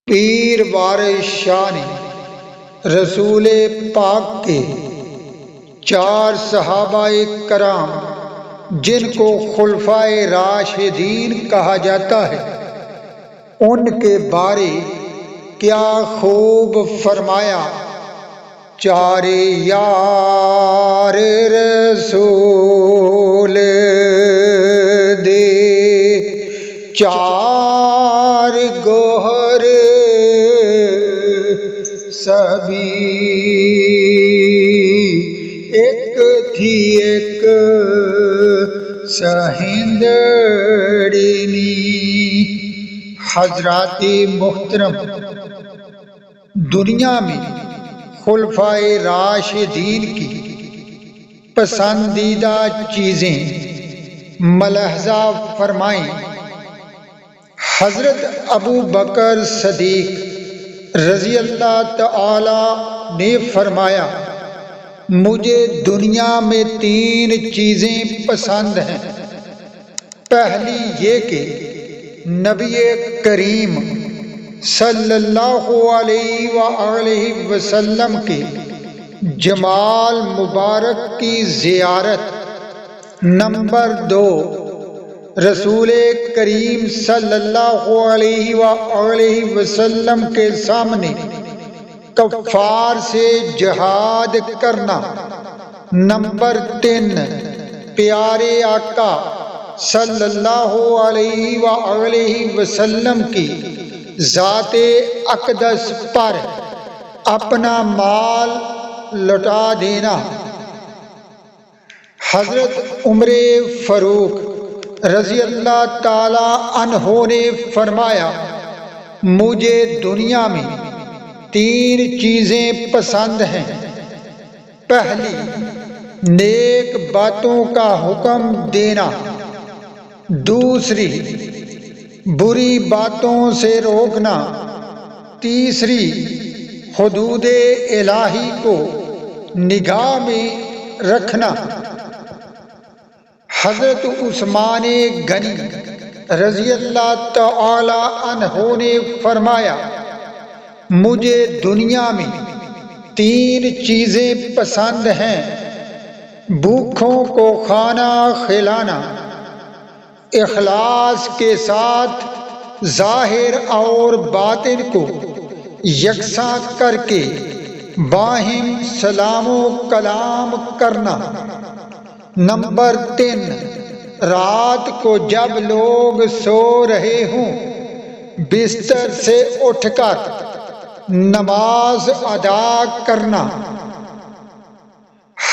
پیر وارث شاہ نے رسول پاک کے 4 صحابہ کرام جن کو خلفائے راشدین کہا جاتا ہے ان کے بارے کیا خوب فرمایا۔ 4 یار رسول دے 4 گوہر سبھی، ایک تھی ایک سہندرنی۔ حضرات محترم، دنیا میں خلفائے راشدین کی پسندیدہ چیزیں ملاحظہ فرمائیں۔ حضرت ابو بکر صدیق رضی اللہ تعالی نے فرمایا، مجھے دنیا میں 3 چیزیں پسند ہیں۔ پہلی یہ کہ نبی کریم صلی اللہ علیہ وآلہ وسلم کے جمال مبارک کی زیارت۔ نمبر 2، رسول کریم صلی اللہ علیہ وآلہ وسلم کے سامنے کفار سے جہاد کرنا۔ نمبر 3، پیارے آقا صلی اللہ علیہ وآلہ وسلم کی ذات اقدس پر اپنا مال لوٹا دینا۔ حضرت عمر فاروق رضی اللہ تعالی عنہ نے فرمایا، مجھے دنیا میں 3 چیزیں پسند ہیں۔ پہلی، نیک باتوں کا حکم دینا۔ دوسری، بری باتوں سے روکنا۔ تیسری، حدود الہی کو نگاہ میں رکھنا۔ حضرت عثمان غنی رضی اللہ تعالی عنہ نے فرمایا، مجھے دنیا میں 3 چیزیں پسند ہیں۔ بھوکھوں کو کھانا کھلانا، اخلاص کے ساتھ ظاہر اور باطن کو یکساں کر کے باہم سلام و کلام کرنا۔ نمبر 3، رات کو جب لوگ سو رہے ہوں بستر سے اٹھ کر نماز ادا کرنا۔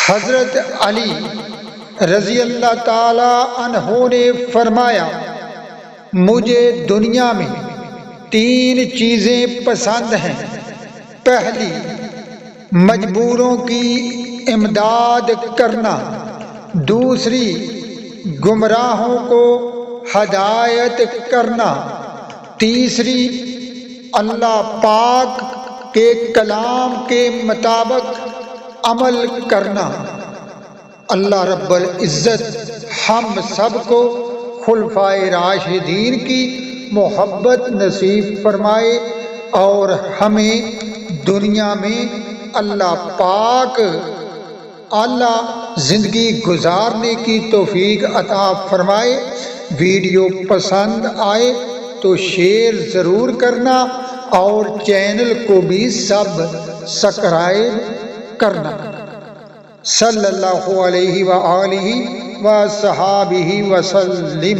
حضرت علی رضی اللہ تعالی عنہ نے فرمایا، مجھے دنیا میں 3 چیزیں پسند ہیں۔ پہلی، مجبوروں کی امداد کرنا۔ دوسری، گمراہوں کو ہدایت کرنا۔ تیسری، اللہ پاک کے کلام کے مطابق عمل کرنا۔ اللہ رب العزت ہم سب کو خلفائے راشدین کی محبت نصیب فرمائے اور ہمیں دنیا میں اللہ پاک اعلیٰ زندگی گزارنے کی توفیق عطا فرمائے۔ ویڈیو پسند آئے تو شیئر ضرور کرنا اور چینل کو بھی سبسکرائب کرنا۔ صلی اللہ علیہ وآلہ وصحبہ وسلم۔